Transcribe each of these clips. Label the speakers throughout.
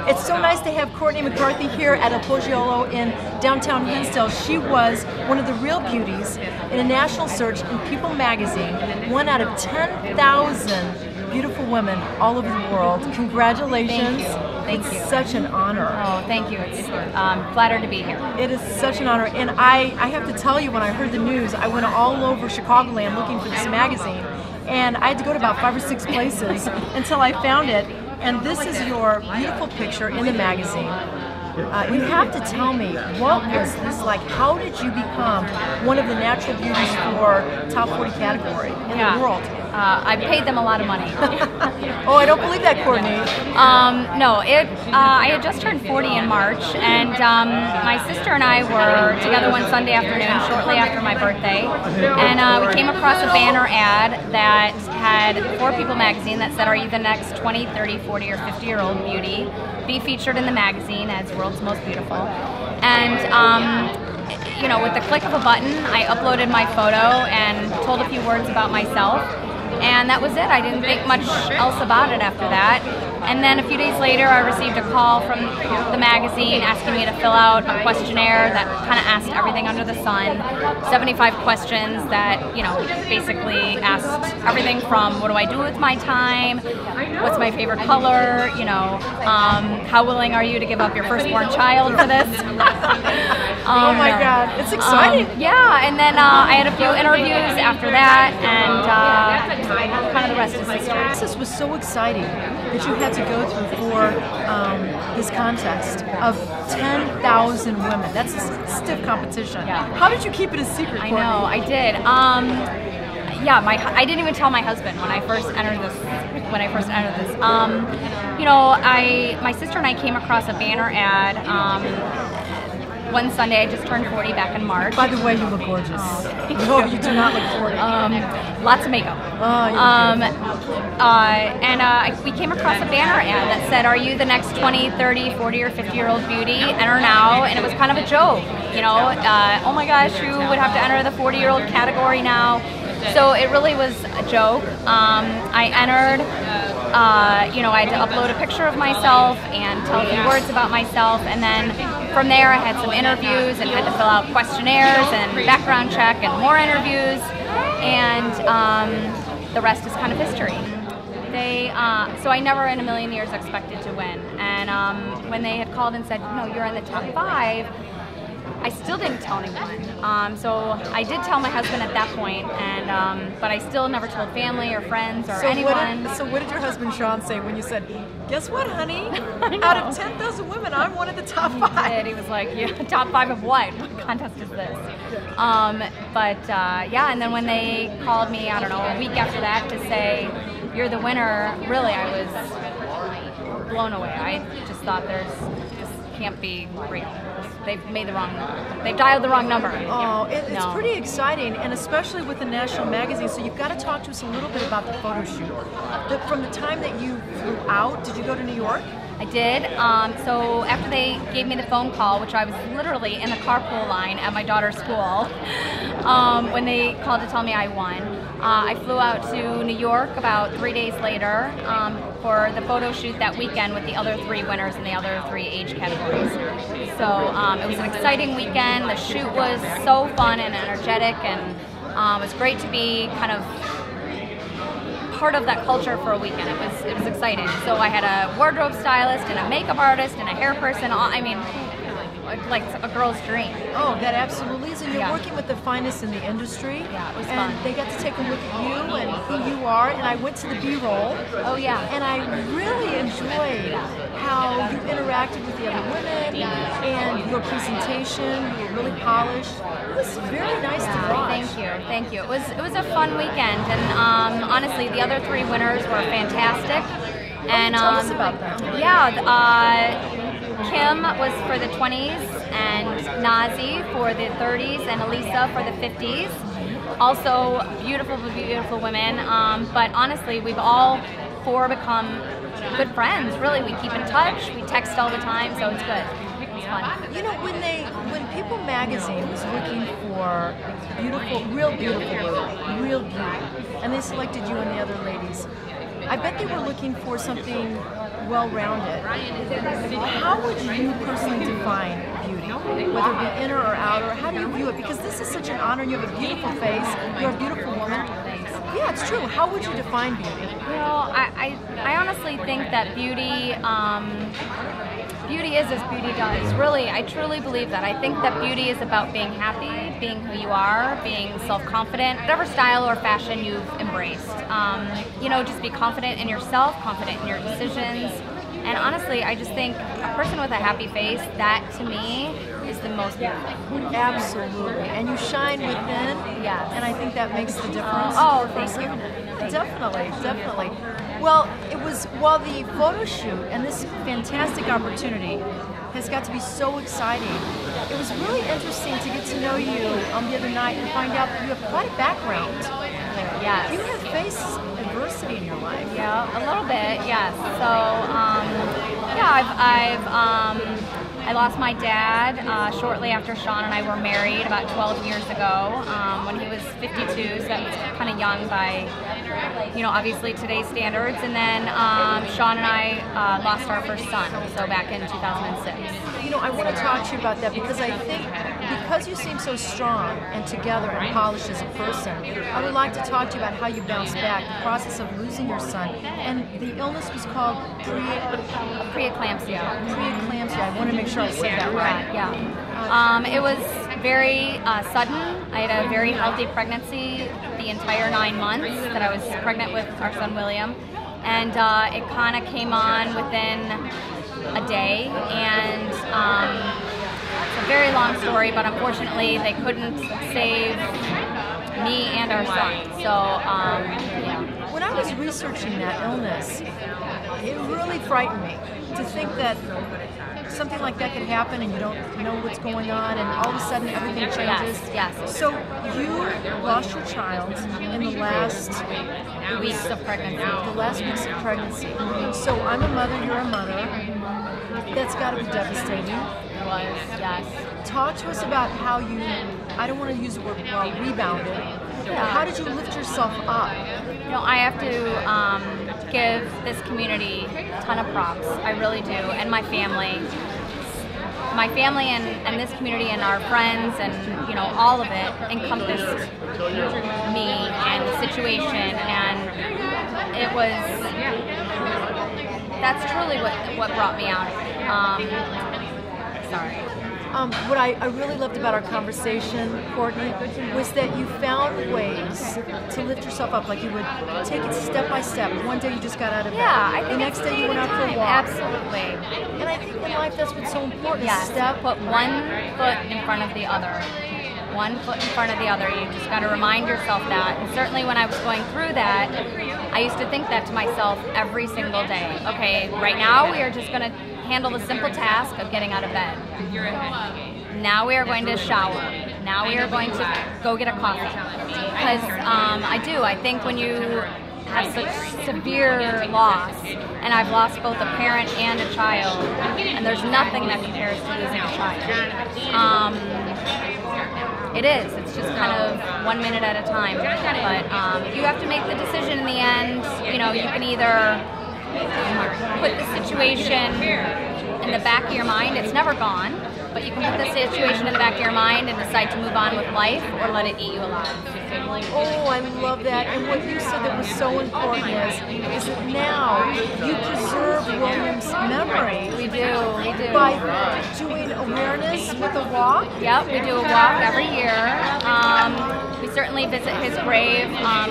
Speaker 1: It's so nice to have Courtney McCarthy here at El Poggiolo in downtown Hinsdale. She was one of the real beauties in a national search in People magazine, one out of 10,000 beautiful women all over the world. Congratulations.
Speaker 2: Thank you.
Speaker 1: It's such an honor.
Speaker 2: Oh, thank you. It's flattered to be here.
Speaker 1: It is such an honor. And I have to tell you, when I heard the news, I went all over Chicagoland looking for this magazine. And I had to go to about 5 or 6 places until I found it. And this is your beautiful picture in the magazine. You have to tell me, what was this like? How did you become one of the natural beauties for top 40 category in the world?
Speaker 2: I paid them a lot of money.
Speaker 1: Oh, I don't believe that, Courtney.
Speaker 2: No, I had just turned 40 in March, and my sister and I were together one Sunday afternoon, shortly after my birthday, and we came across a banner ad that had For People magazine that said, "Are you the next 20, 30, 40, or 50-year-old beauty? Be featured in the magazine as world's most beautiful." And you know, with the click of a button, I uploaded my photo and told a few words about myself. And that was it. I didn't think much else about it after that. And then a few days later, I received a call from the magazine asking me to fill out a questionnaire that kind of asked everything under the sun. 75 questions that, you know, basically asked everything from what do I do with my time, what's my favorite color, you know, how willing are you to give up your firstborn child for this?
Speaker 1: Oh my God, it's exciting.
Speaker 2: Yeah, and then I had a few interviews after that, and kind of the rest is history.
Speaker 1: This was so exciting that you had to go through for this contest of 10,000 women. That's a stiff competition. Yeah. How did you keep it a secret, Courtney?
Speaker 2: I know, I did. Yeah, I didn't even tell my husband when I first entered this. You know, my sister and I came across a banner ad. One Sunday, I just turned 40 back in March.
Speaker 1: By the way, you look gorgeous. No, you do not look 40.
Speaker 2: Lots of makeup. We came across a banner ad that said, "Are you the next 20, 30, 40, or 50-year-old beauty? Enter now." And it was kind of a joke, you know. Oh my gosh, you would have to enter the 40-year-old category now. So it really was a joke. I entered. You know, I had to upload a picture of myself and tell a few words about myself, and then from there I had some interviews and had to fill out questionnaires and background check and more interviews, and the rest is kind of history. So I never in a million years expected to win, and when they had called and said, "No, you're in the top 5," I still didn't tell anyone. So I did tell my husband at that point, and but I still never told family or friends or anyone.
Speaker 1: So what did your husband Sean say when you said, "Guess what, honey? Out of 10,000 women, I'm one of the top 5."
Speaker 2: He was like, "Yeah, top 5 of what? What contest is this?" Yeah, and then when they called me, I don't know, a week after that to say, "You're the winner," really, I was blown away. I just thought this can't be real. They've made the wrong, they've dialed the wrong number.
Speaker 1: Oh, it's pretty exciting, and especially with the national magazine. So you've got to talk to us a little bit about the photo shoot. From the time that you flew out, did you go to New York?
Speaker 2: I did. So after they gave me the phone call, which I was literally in the carpool line at my daughter's school, when they called to tell me I won, I flew out to New York about 3 days later for the photo shoot that weekend with the other 3 winners in the other 3 age categories. So it was an exciting weekend. The shoot was so fun and energetic, and it was great to be kind of part of that culture for a weekend. It was exciting. So I had a wardrobe stylist and a makeup artist and a hair person. I mean, like a girl's dream.
Speaker 1: Oh, that absolutely is. And you're working with the finest in the industry.
Speaker 2: Yeah, it was
Speaker 1: fun. And they got to take a look at you and who you are. And I went to the B-roll.
Speaker 2: Oh yeah.
Speaker 1: And I really enjoyed how you interacted with the other women and your presentation. You were really polished. It was very nice to watch.
Speaker 2: Thank you. It was a fun weekend, and honestly, the other 3 winners were fantastic. And
Speaker 1: tell us about them.
Speaker 2: Yeah. Kim was for the 20s, and Nazi for the 30s, and Elisa for the 50s. Also beautiful, beautiful women. But honestly, we've all 4 become good friends. Really, we keep in touch. We text all the time, so it's good. It's fun.
Speaker 1: You know, when People magazine was looking for beautiful, real beauty, and they selected you and the other ladies, I bet they were looking for something well-rounded. How would you personally define beauty? Whether it be inner or outer, how do you view it? Because this is such an honor, and you have a beautiful face, you're a beautiful woman. Yeah, it's true. How would you define beauty?
Speaker 2: Well, I honestly think that beauty, beauty is as beauty does. Really, I truly believe that. I think that beauty is about being happy, being who you are, being self-confident, whatever style or fashion you've embraced. You know, just be confident in yourself, confident in your decisions. And honestly, I just think a person with a happy face, that to me is the most beautiful.
Speaker 1: Absolutely. And you shine within.
Speaker 2: Yes.
Speaker 1: And I think that makes the difference.
Speaker 2: Oh, thank you.
Speaker 1: Definitely, definitely. Well, it was, while the photo shoot and this fantastic opportunity has got to be so exciting, it was really interesting to get to know you the other night and find out that you have quite a background.
Speaker 2: Yes.
Speaker 1: You have faced adversity in your life.
Speaker 2: Yeah, a little bit, yes. So, I lost my dad shortly after Sean and I were married about 12 years ago, when he was 52, so that's kind of young by, you know, obviously today's standards. And then Sean and I lost our first son, so back in 2006.
Speaker 1: You know, I want to talk to you about that because I think because you seem so strong and together and polished as a person, I would like to talk to you about how you bounced back, the process of losing your son. And the illness was called
Speaker 2: Preeclampsia.
Speaker 1: Preeclampsia. I want to make sure I said that right.
Speaker 2: Yeah. It was very sudden. I had a very healthy pregnancy the entire 9 months that I was pregnant with our son William. And it kind of came on within a day. And it's a very long story, but unfortunately they couldn't save me and our son. So, yeah.
Speaker 1: When I was researching that illness, it really frightened me to think that something like that could happen and you don't know what's going on and all of a sudden everything changes.
Speaker 2: Yes.
Speaker 1: So you lost your child in the last
Speaker 2: Weeks of pregnancy.
Speaker 1: The last weeks of pregnancy. So I'm a mother, you're a mother. That's got to be devastating.
Speaker 2: It was, yes.
Speaker 1: Talk to us about how you, I don't want to use the word rebounded.
Speaker 2: Yeah.
Speaker 1: How did you lift yourself up?
Speaker 2: You know, I have to give this community a ton of props. I really do, and my family. My family and this community and our friends and, you know, all of it encompassed me and the situation, and it was, that's truly what brought me out of it. Sorry.
Speaker 1: What I really loved about our conversation, Courtney, was that you found ways to lift yourself up. Like you would take it step by step. One day you just got out of bed.
Speaker 2: Yeah, I think
Speaker 1: the next day you went out for a walk.
Speaker 2: Absolutely.
Speaker 1: And I think in life that's what's so important.
Speaker 2: Yes,
Speaker 1: Step.
Speaker 2: put one foot in front of the other. One foot in front of the other. You just got to remind yourself that. And certainly when I was going through that, I used to think that to myself every single day. Okay, right now we are just going to handle the simple task of getting out of bed. Now we are going to shower. Now we are going to go get a coffee. Because I think when you have such severe loss, and I've lost both a parent and a child, and there's nothing that compares to losing a child. It is. It's just kind of 1 minute at a time. But you have to make the decision in the end. You know, you can either put the situation in the back of your mind. It's never gone, but you can put the situation in the back of your mind and decide to move on with life or let it eat you alive.
Speaker 1: Oh, I love that. And what you said that was so important is that now you preserve William's memory.
Speaker 2: We do.
Speaker 1: By doing awareness with a walk?
Speaker 2: Yep, we do a walk every year. We certainly visit his grave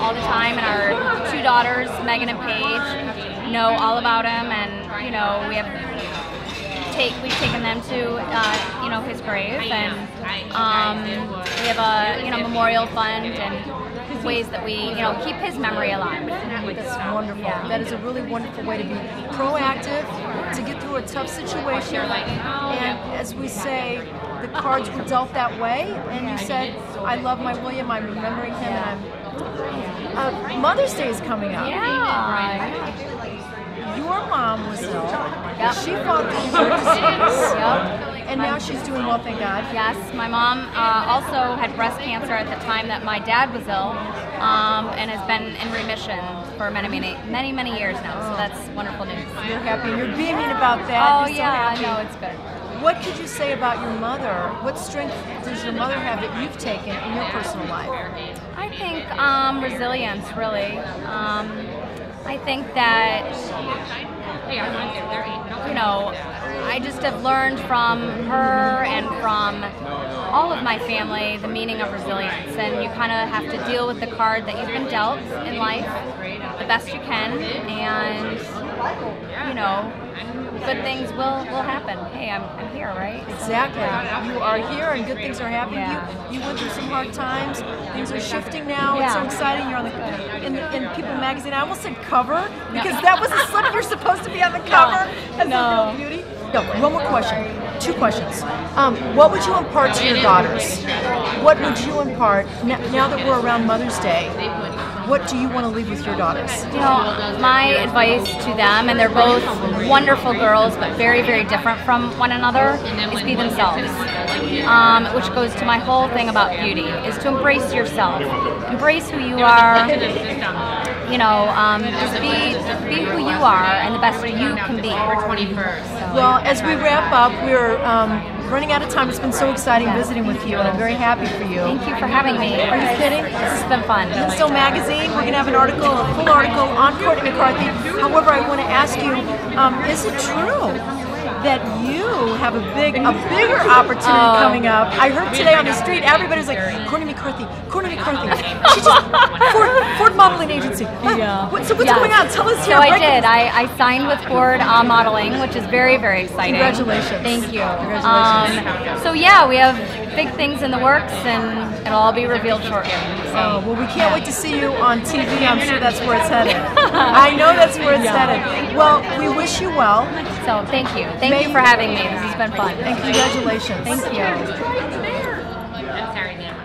Speaker 2: all the time, and our 2 daughters, Megan and Paige, know all about him, and you know we've taken them to his grave, and we have a memorial fund and ways that we keep his memory alive.
Speaker 1: That's wonderful. Yeah. That is a really wonderful way to be proactive, to get through a tough situation, and as we say, the cards were dealt that way, and you said, I love my William, I'm remembering him, and Mother's Day is coming up.
Speaker 2: Yeah.
Speaker 1: Your mom was ill.
Speaker 2: Yep.
Speaker 1: She fought through her disease.
Speaker 2: Yep.
Speaker 1: And now she's doing well, thank God.
Speaker 2: Yes, my mom also had breast cancer at the time that my dad was ill, and has been in remission for many years now. So that's wonderful news.
Speaker 1: You're happy. You're beaming about that.
Speaker 2: Oh
Speaker 1: You're so
Speaker 2: yeah,
Speaker 1: happy.
Speaker 2: no, it's good.
Speaker 1: What could you say about your mother? What strength does your mother have that you've taken in your personal life?
Speaker 2: I think resilience, really. I think that, you know, I just have learned from her and from all of my family the meaning of resilience, and you kind of have to deal with the card that you've been dealt in life the best you can, and you know, good things will happen. Hey, I'm here, right?
Speaker 1: Exactly. You are here, and good things are happening.
Speaker 2: Yeah.
Speaker 1: You went through some hard times. Things are shifting now. It's so exciting. You're on the in People magazine. I almost said cover because that was a slip. You're supposed to be on the cover as a real beauty. No, one more question. 2 questions. What would you impart to your daughters? What would you impart now that we're around Mother's Day? What do you want to leave with your daughters?
Speaker 2: You know, my advice to them, and they're both wonderful girls, but very, very different from one another, is be themselves. Which goes to my whole thing about beauty, is to embrace yourself. Embrace who you are. You know, just be who you are and the best you can be.
Speaker 1: Well, as we wrap up, we're running out of time. It's been so exciting visiting with you, and I'm very happy for you.
Speaker 2: Thank you for having me.
Speaker 1: Are you kidding?
Speaker 2: This has been fun.
Speaker 1: Hinsdale magazine, we're going to have an article, a full article on Courtney McCarthy. However, I want to ask you, is it true that you have a bigger opportunity coming up? I heard today on the street, everybody's like, Courtney McCarthy, Courtney McCarthy. She just, Ford Modeling Agency. So what's going on? Tell us here.
Speaker 2: So I did. I signed with Ford Modeling, which is very, very exciting.
Speaker 1: Congratulations.
Speaker 2: Thank you.
Speaker 1: Congratulations.
Speaker 2: So yeah, we have big things in the works, and it'll all be revealed shortly. So,
Speaker 1: well, we can't wait to see you on TV. I'm sure that's where it's headed. I know that's where it's headed. Well, we wish you well.
Speaker 2: So thank you. Thank you for having me. This has been fun.
Speaker 1: And congratulations.
Speaker 2: Thank you.
Speaker 3: I'm sorry, ma'am.